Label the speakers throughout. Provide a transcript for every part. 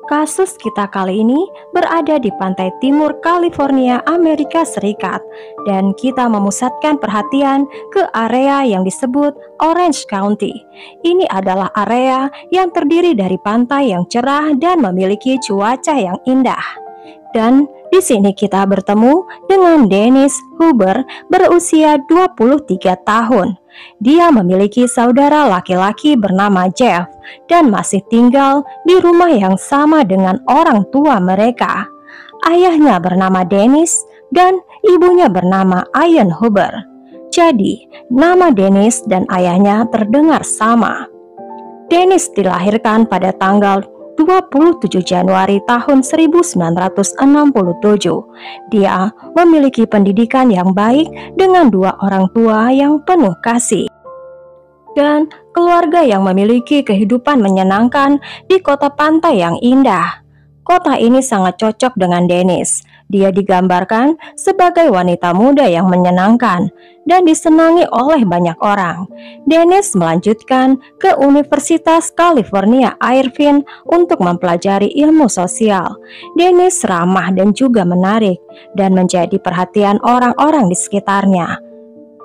Speaker 1: Kasus kita kali ini berada di pantai timur California, Amerika Serikat, dan kita memusatkan perhatian ke area yang disebut Orange County. Ini adalah area yang terdiri dari pantai yang cerah dan memiliki cuaca yang indah. Dan di sini kita bertemu dengan Dennis Huber berusia 23 tahun. Dia memiliki saudara laki-laki bernama Jeff dan masih tinggal di rumah yang sama dengan orang tua mereka. Ayahnya bernama Dennis dan ibunya bernama Ian Huber. Jadi, nama Dennis dan ayahnya terdengar sama. Dennis dilahirkan pada tanggal 27 Januari tahun 1967. Dia memiliki pendidikan yang baik dengan dua orang tua yang penuh kasih dan keluarga yang memiliki kehidupan menyenangkan di kota pantai yang indah. Kota ini sangat cocok dengan Dennis. Dia digambarkan sebagai wanita muda yang menyenangkan dan disenangi oleh banyak orang. Dennis melanjutkan ke Universitas California Irvine untuk mempelajari ilmu sosial. Dennis ramah dan juga menarik dan menjadi perhatian orang-orang di sekitarnya.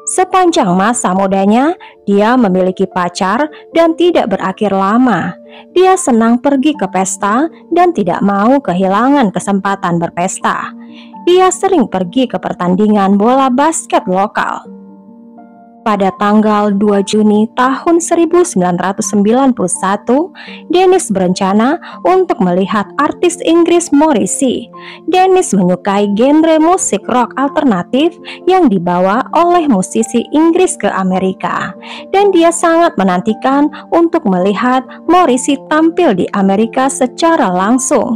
Speaker 1: Sepanjang masa mudanya, dia memiliki pacar dan tidak berakhir lama. Dia senang pergi ke pesta dan tidak mau kehilangan kesempatan berpesta. Dia sering pergi ke pertandingan bola basket lokal. Pada tanggal 2 Juni tahun 1991, Dennis berencana untuk melihat artis Inggris Morrissey. Dennis menyukai genre musik rock alternatif yang dibawa oleh musisi Inggris ke Amerika, dan dia sangat menantikan untuk melihat Morrissey tampil di Amerika secara langsung.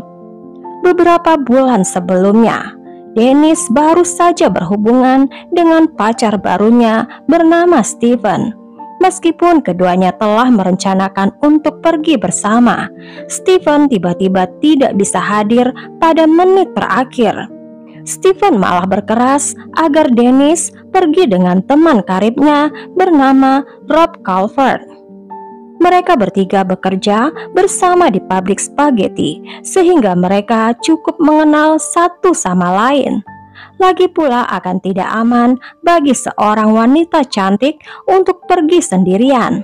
Speaker 1: Beberapa bulan sebelumnya, Dennis baru saja berhubungan dengan pacar barunya bernama Stephen. Meskipun keduanya telah merencanakan untuk pergi bersama, Stephen tiba-tiba tidak bisa hadir pada menit terakhir. Stephen malah berkeras agar Dennis pergi dengan teman karibnya bernama Rob Calvert. Mereka bertiga bekerja bersama di pabrik spaghetti, sehingga mereka cukup mengenal satu sama lain. Lagi pula akan tidak aman bagi seorang wanita cantik untuk pergi sendirian.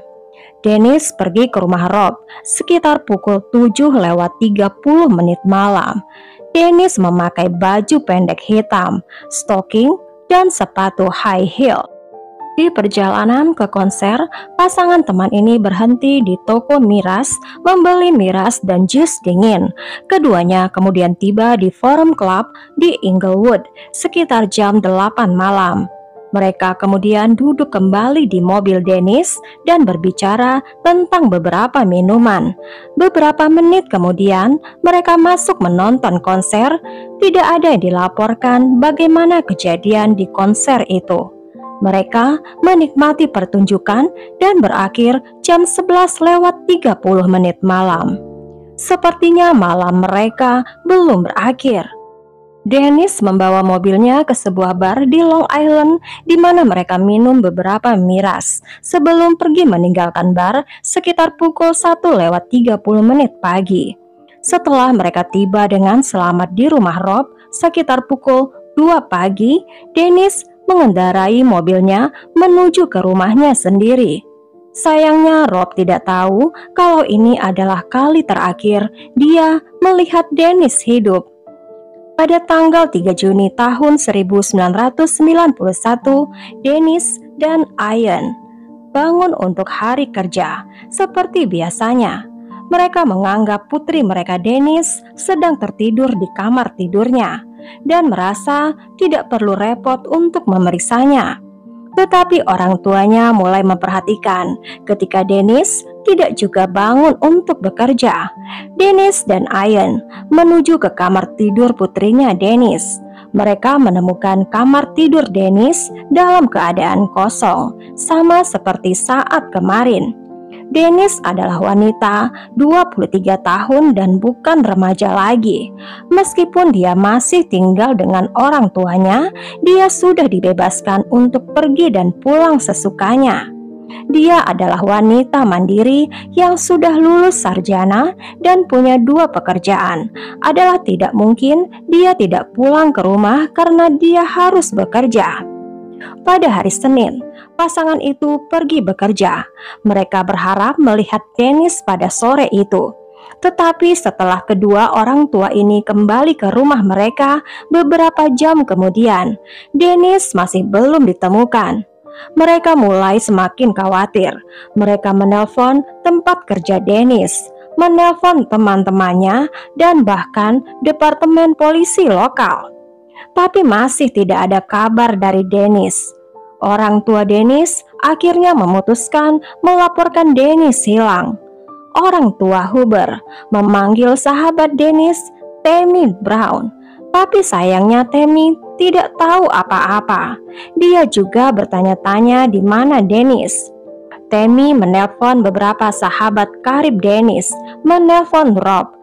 Speaker 1: Dennis pergi ke rumah Rob sekitar pukul 7:30 malam. Dennis memakai baju pendek hitam, stocking, dan sepatu high heel. Di perjalanan ke konser, pasangan teman ini berhenti di toko miras membeli miras dan jus dingin. Keduanya kemudian tiba di Forum Club di Inglewood sekitar jam 8 malam. Mereka kemudian duduk kembali di mobil Dennis dan berbicara tentang beberapa minuman. Beberapa menit kemudian, mereka masuk menonton konser. Tidak ada yang dilaporkan bagaimana kejadian di konser itu. Mereka menikmati pertunjukan dan berakhir jam 11:30 malam. Sepertinya malam mereka belum berakhir. Dennis membawa mobilnya ke sebuah bar di Long Island di mana mereka minum beberapa miras sebelum pergi meninggalkan bar sekitar pukul 1:30 pagi. Setelah mereka tiba dengan selamat di rumah Rob sekitar pukul 2 pagi, Dennis mengendarai mobilnya menuju ke rumahnya sendiri. Sayangnya Rob tidak tahu kalau ini adalah kali terakhir dia melihat Dennis hidup. Pada tanggal 3 Juni tahun 1991, Dennis dan Ian bangun untuk hari kerja. Seperti biasanya, mereka menganggap putri mereka Dennis sedang tertidur di kamar tidurnya dan merasa tidak perlu repot untuk memeriksanya. Tetapi orang tuanya mulai memperhatikan ketika Dennis tidak juga bangun untuk bekerja. Dennis dan Ian menuju ke kamar tidur putrinya Dennis. Mereka menemukan kamar tidur Dennis dalam keadaan kosong, sama seperti saat kemarin. Dennis adalah wanita 23 tahun dan bukan remaja lagi. Meskipun dia masih tinggal dengan orang tuanya, dia sudah dibebaskan untuk pergi dan pulang sesukanya. Dia adalah wanita mandiri yang sudah lulus sarjana dan punya 2 pekerjaan. Adalah tidak mungkin dia tidak pulang ke rumah karena dia harus bekerja. Pada hari Senin, pasangan itu pergi bekerja. Mereka berharap melihat Dennis pada sore itu. Tetapi setelah kedua orang tua ini kembali ke rumah mereka beberapa jam kemudian, Dennis masih belum ditemukan. Mereka mulai semakin khawatir. Mereka menelpon tempat kerja Dennis, menelpon teman-temannya, dan bahkan departemen polisi lokal. Tapi masih tidak ada kabar dari Dennis. Orang tua Dennis akhirnya memutuskan melaporkan Dennis hilang. Orang tua Huber memanggil sahabat Dennis, Tammy Brown. Tapi sayangnya Tammy tidak tahu apa-apa. Dia juga bertanya-tanya di mana Dennis. Tammy menelpon beberapa sahabat karib Dennis, menelpon Rob.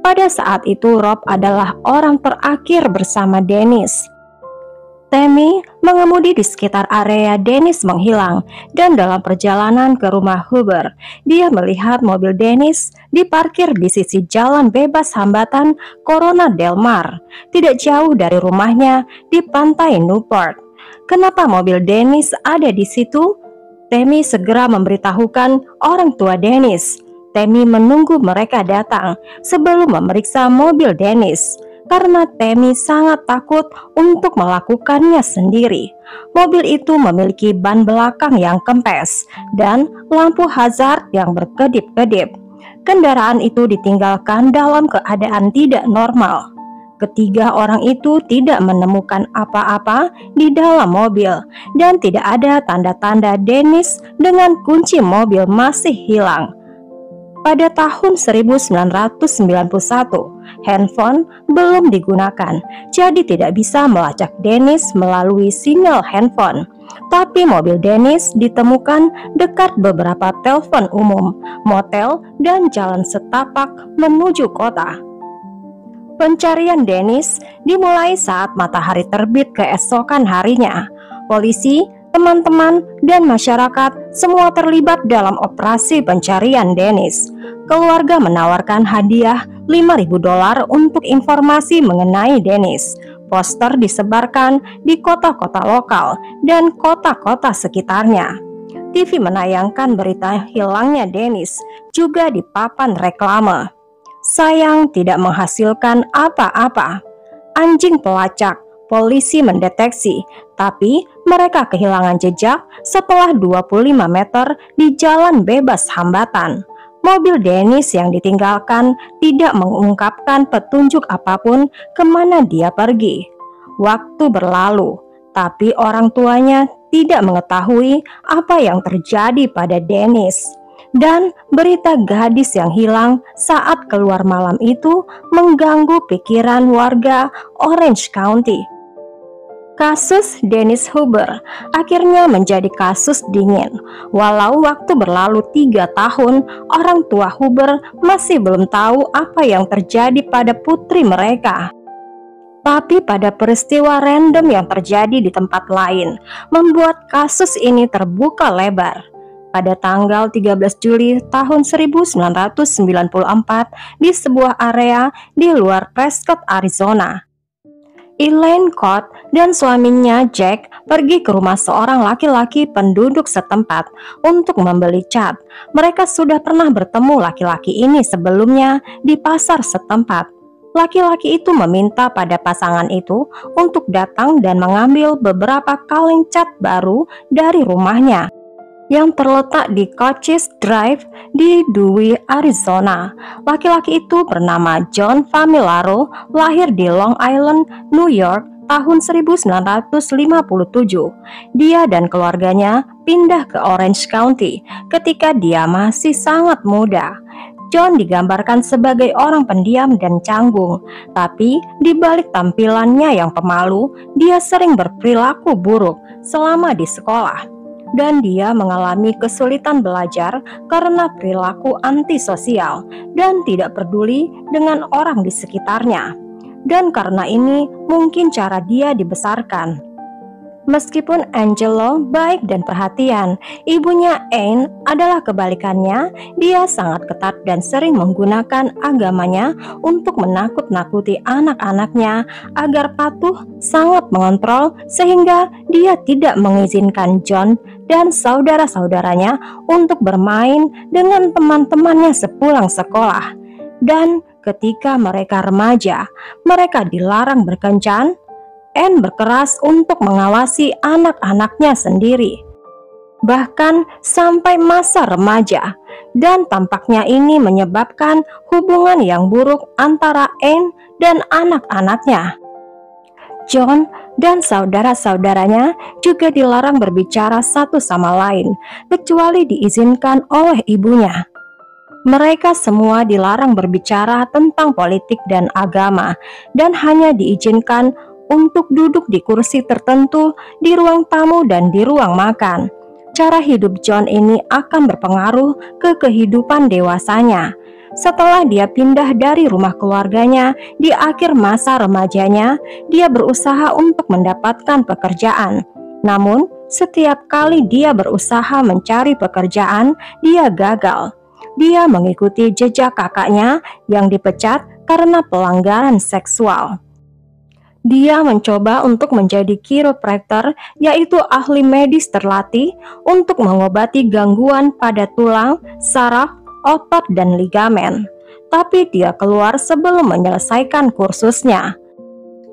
Speaker 1: Pada saat itu Rob adalah orang terakhir bersama Dennis. Tammy mengemudi di sekitar area Dennis menghilang, dan dalam perjalanan ke rumah Huber, dia melihat mobil Dennis diparkir di sisi jalan bebas hambatan Corona Del Mar, tidak jauh dari rumahnya di pantai Newport. Kenapa mobil Dennis ada di situ? Tammy segera memberitahukan orang tua Dennis. Tammy menunggu mereka datang sebelum memeriksa mobil Dennis, karena Tammy sangat takut untuk melakukannya sendiri. Mobil itu memiliki ban belakang yang kempes dan lampu hazard yang berkedip-kedip. Kendaraan itu ditinggalkan dalam keadaan tidak normal. Ketiga orang itu tidak menemukan apa-apa di dalam mobil dan tidak ada tanda-tanda Dennis dengan kunci mobil masih hilang. Pada tahun 1991, handphone belum digunakan, jadi tidak bisa melacak Dennis melalui sinyal handphone. Tapi mobil Dennis ditemukan dekat beberapa telepon umum, motel, dan jalan setapak menuju kota. Pencarian Dennis dimulai saat matahari terbit keesokan harinya. Polisi, teman-teman, dan masyarakat semua terlibat dalam operasi pencarian Dennis. Keluarga menawarkan hadiah $5.000 untuk informasi mengenai Dennis. Poster disebarkan di kota-kota lokal dan kota-kota sekitarnya. TV menayangkan berita hilangnya Dennis, juga di papan reklame. Sayang tidak menghasilkan apa-apa. Anjing pelacak, polisi mendeteksi, tapi mereka kehilangan jejak setelah 25 meter di jalan bebas hambatan. Mobil Dennis yang ditinggalkan tidak mengungkapkan petunjuk apapun kemana dia pergi. Waktu berlalu, tapi orang tuanya tidak mengetahui apa yang terjadi pada Dennis. Dan berita gadis yang hilang saat keluar malam itu mengganggu pikiran warga Orange County. Kasus Dennis Huber akhirnya menjadi kasus dingin. Walau waktu berlalu 3 tahun, orang tua Huber masih belum tahu apa yang terjadi pada putri mereka. Tapi pada peristiwa random yang terjadi di tempat lain, membuat kasus ini terbuka lebar. Pada tanggal 13 Juli tahun 1994 di sebuah area di luar Prescott, Arizona, Elaine Cott dan suaminya Jack pergi ke rumah seorang laki-laki penduduk setempat untuk membeli cat. Mereka sudah pernah bertemu laki-laki ini sebelumnya di pasar setempat. Laki-laki itu meminta pada pasangan itu untuk datang dan mengambil beberapa kaleng cat baru dari rumahnya yang terletak di Cochise Drive di Dewey, Arizona. Laki-laki itu bernama John Familaro, lahir di Long Island, New York tahun 1957. Dia dan keluarganya pindah ke Orange County ketika dia masih sangat muda. John digambarkan sebagai orang pendiam dan canggung, tapi di balik tampilannya yang pemalu, dia sering berperilaku buruk selama di sekolah. dan dia mengalami kesulitan belajar karena perilaku antisosial dan tidak peduli dengan orang di sekitarnya. Dan karena ini mungkin cara dia dibesarkan. Meskipun Angelo baik dan perhatian, ibunya Anne adalah kebalikannya. Dia sangat ketat dan sering menggunakan agamanya untuk menakut-nakuti anak-anaknya agar patuh, sangat mengontrol sehingga dia tidak mengizinkan John dan saudara-saudaranya untuk bermain dengan teman-temannya sepulang sekolah. Dan ketika mereka remaja, mereka dilarang berkencan. Anne berkeras untuk mengawasi anak-anaknya sendiri, bahkan sampai masa remaja, dan tampaknya ini menyebabkan hubungan yang buruk antara Anne dan anak-anaknya. John dan saudara-saudaranya juga dilarang berbicara satu sama lain, kecuali diizinkan oleh ibunya. Mereka semua dilarang berbicara tentang politik dan agama, dan hanya diizinkan untuk duduk di kursi tertentu di ruang tamu dan di ruang makan. Cara hidup John ini akan berpengaruh ke kehidupan dewasanya. Setelah dia pindah dari rumah keluarganya di akhir masa remajanya, dia berusaha untuk mendapatkan pekerjaan. Namun, setiap kali dia berusaha mencari pekerjaan, dia gagal. Dia mengikuti jejak kakaknya yang dipecat karena pelanggaran seksual. Dia mencoba untuk menjadi chiropractor, yaitu ahli medis terlatih untuk mengobati gangguan pada tulang, saraf, otot, dan ligamen. Tapi dia keluar sebelum menyelesaikan kursusnya.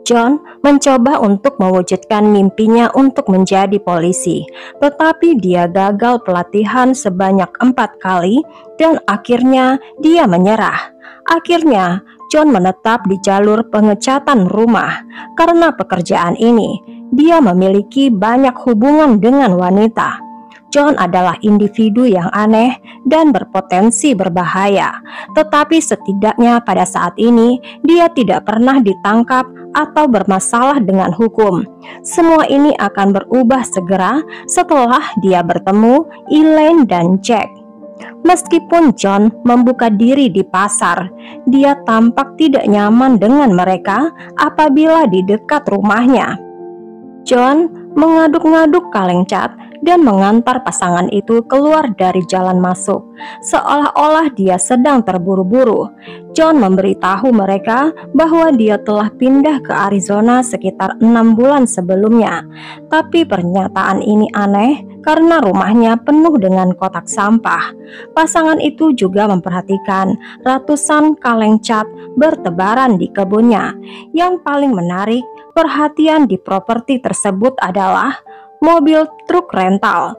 Speaker 1: John mencoba untuk mewujudkan mimpinya untuk menjadi polisi, tetapi dia gagal pelatihan sebanyak 4 kali dan akhirnya dia menyerah. Akhirnya, John menetap di jalur pengecatan rumah. Karena pekerjaan ini, dia memiliki banyak hubungan dengan wanita. John adalah individu yang aneh dan berpotensi berbahaya, tetapi setidaknya pada saat ini dia tidak pernah ditangkap atau bermasalah dengan hukum. Semua ini akan berubah segera setelah dia bertemu Elaine dan Jack. Meskipun John membuka diri di pasar, dia tampak tidak nyaman dengan mereka apabila di dekat rumahnya. John mengaduk-ngaduk kaleng cat dan mengantar pasangan itu keluar dari jalan masuk, seolah-olah dia sedang terburu-buru. John memberitahu mereka bahwa dia telah pindah ke Arizona sekitar 6 bulan sebelumnya, tapi pernyataan ini aneh karena rumahnya penuh dengan kotak sampah. Pasangan itu juga memperhatikan ratusan kaleng cat bertebaran di kebunnya. Yang paling menarik perhatian di properti tersebut adalah mobil truk rental.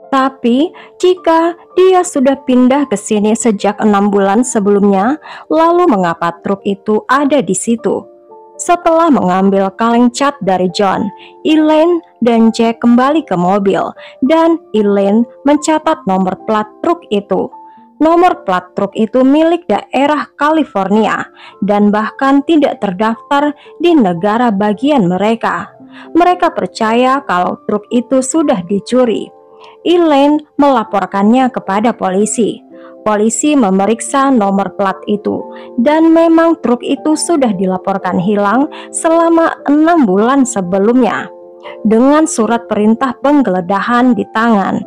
Speaker 1: Tapi jika dia sudah pindah ke sini sejak 6 bulan sebelumnya, lalu mengapa truk itu ada di situ? Setelah mengambil kaleng cat dari John, Elaine dan Jack kembali ke mobil dan Elaine mencatat nomor plat truk itu. Nomor plat truk itu milik daerah California dan bahkan tidak terdaftar di negara bagian mereka. Mereka percaya kalau truk itu sudah dicuri. Elaine melaporkannya kepada polisi. Polisi memeriksa nomor plat itu dan memang truk itu sudah dilaporkan hilang selama 6 bulan sebelumnya. Dengan surat perintah penggeledahan di tangan,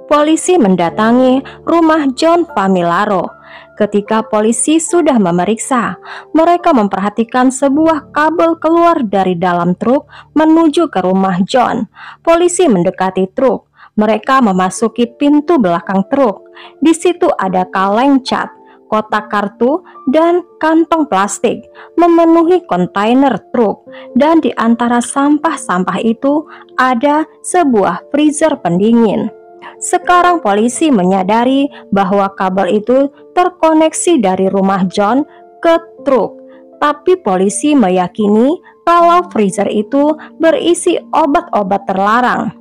Speaker 1: polisi mendatangi rumah John Familaro. Ketika polisi sudah memeriksa, mereka memperhatikan sebuah kabel keluar dari dalam truk menuju ke rumah John. Polisi mendekati truk. Mereka memasuki pintu belakang truk. Di situ ada kaleng cat, kotak kartu, dan kantong plastik memenuhi kontainer truk. Dan di antara sampah-sampah itu ada sebuah freezer pendingin. Sekarang polisi menyadari bahwa kabel itu terkoneksi dari rumah John ke truk. Tapi polisi meyakini kalau freezer itu berisi obat-obat terlarang.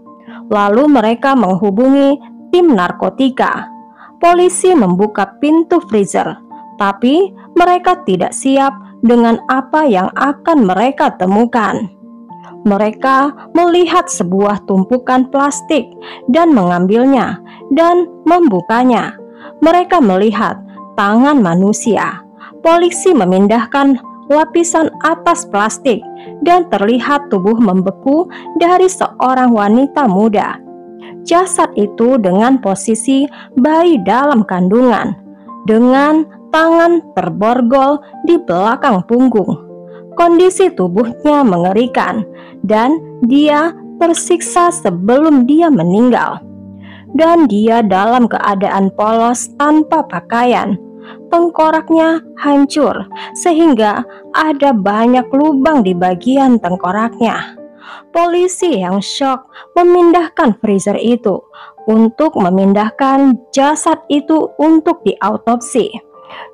Speaker 1: Lalu mereka menghubungi tim narkotika. Polisi membuka pintu freezer, tapi mereka tidak siap dengan apa yang akan mereka temukan. Mereka melihat sebuah tumpukan plastik dan mengambilnya dan membukanya. Mereka melihat tangan manusia. Polisi memindahkan lapisan atas plastik dan terlihat tubuh membeku dari seorang wanita muda. Jasad itu dengan posisi bayi dalam kandungan, dengan tangan terborgol di belakang punggung. Kondisi tubuhnya mengerikan dan dia tersiksa sebelum dia meninggal. Dan dia dalam keadaan polos tanpa pakaian. Tengkoraknya hancur sehingga ada banyak lubang di bagian tengkoraknya. Polisi yang syok memindahkan freezer itu untuk memindahkan jasad itu untuk diautopsi.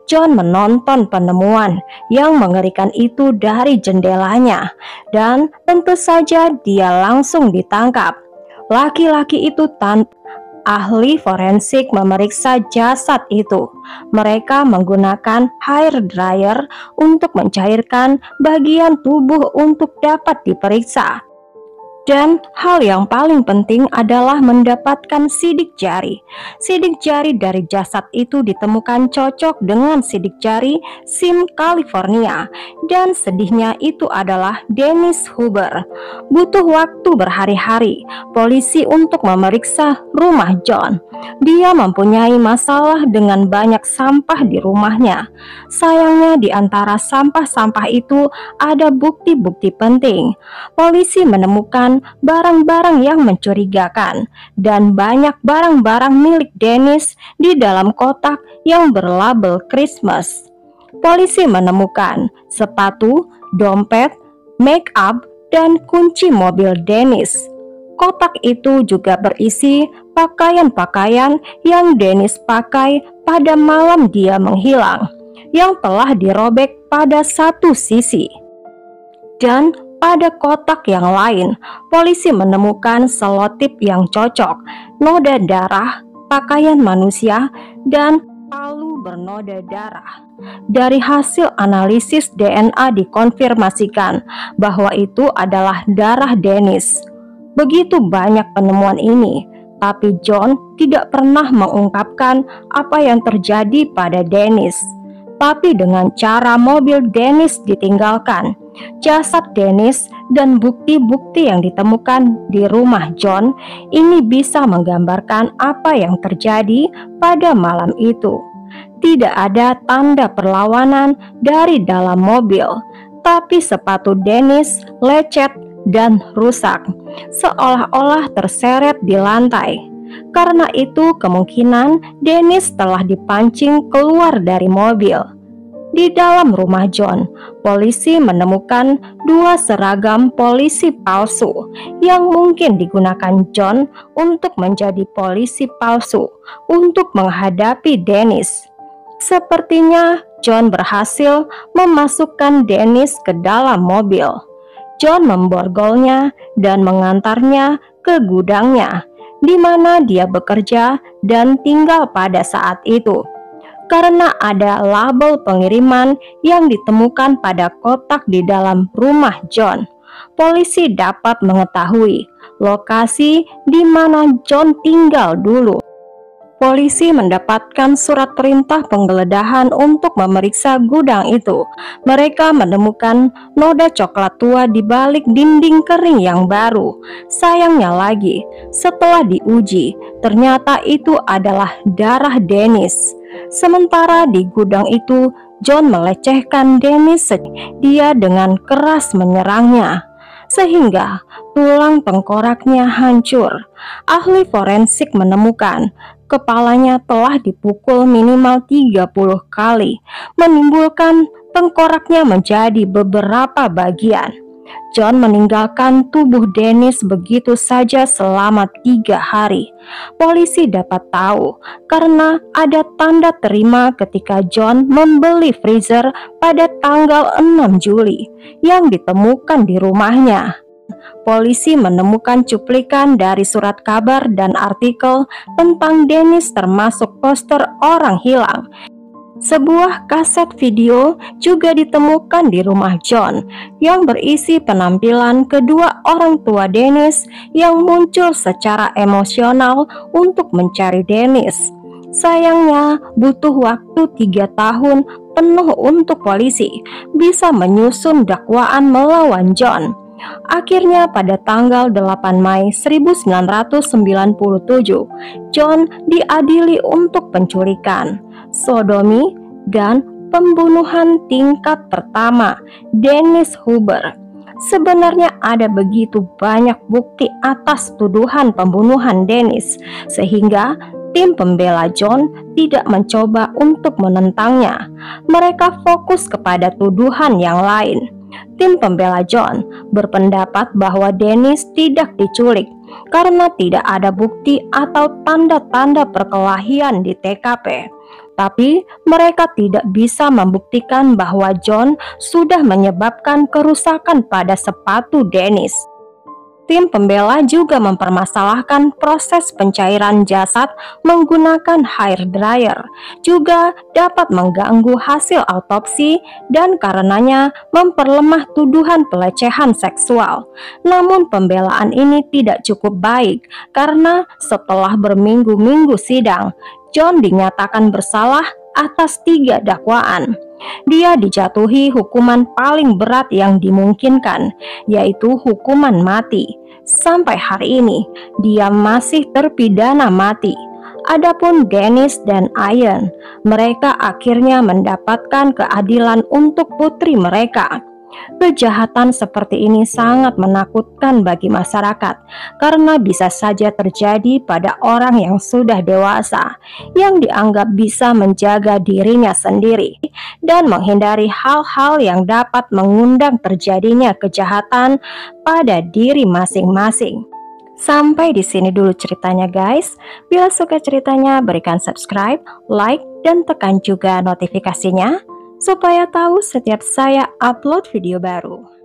Speaker 1: John menonton penemuan yang mengerikan itu dari jendelanya dan tentu saja dia langsung ditangkap. Laki-laki itu ahli forensik memeriksa jasad itu. Mereka menggunakan hair dryer untuk mencairkan bagian tubuh untuk dapat diperiksa. Dan hal yang paling penting adalah mendapatkan sidik jari. Sidik jari dari jasad itu ditemukan cocok dengan sidik jari SIM California. Dan sedihnya itu adalah Dennis Huber. Butuh waktu berhari-hari polisi untuk memeriksa rumah John. Dia mempunyai masalah dengan banyak sampah di rumahnya. Sayangnya di antara sampah-sampah itu ada bukti-bukti penting. Polisi menemukan barang-barang yang mencurigakan dan banyak barang-barang milik Dennis di dalam kotak yang berlabel Christmas. Polisi menemukan sepatu, dompet, make up, dan kunci mobil Dennis. Kotak itu juga berisi pakaian-pakaian yang Dennis pakai pada malam dia menghilang, yang telah dirobek pada satu sisi. Dan pada kotak yang lain, polisi menemukan selotip yang cocok, noda darah, pakaian manusia, dan palu bernoda darah. Dari hasil analisis DNA dikonfirmasikan bahwa itu adalah darah Dennis. Begitu banyak penemuan ini, tapi John tidak pernah mengungkapkan apa yang terjadi pada Dennis. Tapi dengan cara mobil Dennis ditinggalkan, jasad Dennis dan bukti-bukti yang ditemukan di rumah John ini bisa menggambarkan apa yang terjadi pada malam itu. Tidak ada tanda perlawanan dari dalam mobil, tapi sepatu Dennis lecet dan rusak, seolah-olah terseret di lantai. Karena itu kemungkinan Dennis telah dipancing keluar dari mobil. Di dalam rumah John, polisi menemukan 2 seragam polisi palsu yang mungkin digunakan John untuk menjadi polisi palsu untuk menghadapi Dennis. Sepertinya John berhasil memasukkan Dennis ke dalam mobil. John memborgolnya dan mengantarnya ke gudangnya, di mana dia bekerja dan tinggal pada saat itu. Karena ada label pengiriman yang ditemukan pada kotak di dalam rumah John, polisi dapat mengetahui lokasi di mana John tinggal dulu. Polisi mendapatkan surat perintah penggeledahan untuk memeriksa gudang itu. Mereka menemukan noda coklat tua di balik dinding kering yang baru. Sayangnya lagi, setelah diuji, ternyata itu adalah darah Dennis. Sementara di gudang itu, John melecehkan Dennis. Dia dengan keras menyerangnya, sehingga tulang tengkoraknya hancur. Ahli forensik menemukan kepalanya telah dipukul minimal 30 kali, menimbulkan tengkoraknya menjadi beberapa bagian. John meninggalkan tubuh Dennis begitu saja selama 3 hari. Polisi dapat tahu karena ada tanda terima ketika John membeli freezer pada tanggal 6 Juli yang ditemukan di rumahnya. Polisi menemukan cuplikan dari surat kabar dan artikel tentang Dennis termasuk poster orang hilang Sebuah kaset video juga ditemukan di rumah John yang berisi penampilan kedua orang tua Dennis yang muncul secara emosional untuk mencari Dennis. Sayangnya, butuh waktu 3 tahun penuh untuk polisi bisa menyusun dakwaan melawan John. Akhirnya pada tanggal 8 Mei 1997, John diadili untuk penculikan, sodomi, dan pembunuhan tingkat pertama Dennis Huber. Sebenarnya ada begitu banyak bukti atas tuduhan pembunuhan Dennis, sehingga tim pembela John tidak mencoba untuk menentangnya. Mereka fokus kepada tuduhan yang lain. Tim pembela John berpendapat bahwa Dennis tidak diculik karena tidak ada bukti atau tanda-tanda perkelahian di TKP. Tapi mereka tidak bisa membuktikan bahwa John sudah menyebabkan kerusakan pada sepatu Dennis. Tim pembela juga mempermasalahkan proses pencairan jasad menggunakan hair dryer, juga dapat mengganggu hasil autopsi dan karenanya memperlemah tuduhan pelecehan seksual. Namun pembelaan ini tidak cukup baik karena setelah berminggu-minggu sidang, John dinyatakan bersalah atas 3 dakwaan. Dia dijatuhi hukuman paling berat yang dimungkinkan, yaitu hukuman mati. Sampai hari ini, dia masih terpidana mati. Adapun Dennis dan Ian, mereka akhirnya mendapatkan keadilan untuk putri mereka. Kejahatan seperti ini sangat menakutkan bagi masyarakat karena bisa saja terjadi pada orang yang sudah dewasa yang dianggap bisa menjaga dirinya sendiri dan menghindari hal-hal yang dapat mengundang terjadinya kejahatan pada diri masing-masing. Sampai di sini dulu ceritanya guys. Bila suka ceritanya berikan subscribe, like, dan tekan juga notifikasinya supaya tahu setiap saya upload video baru.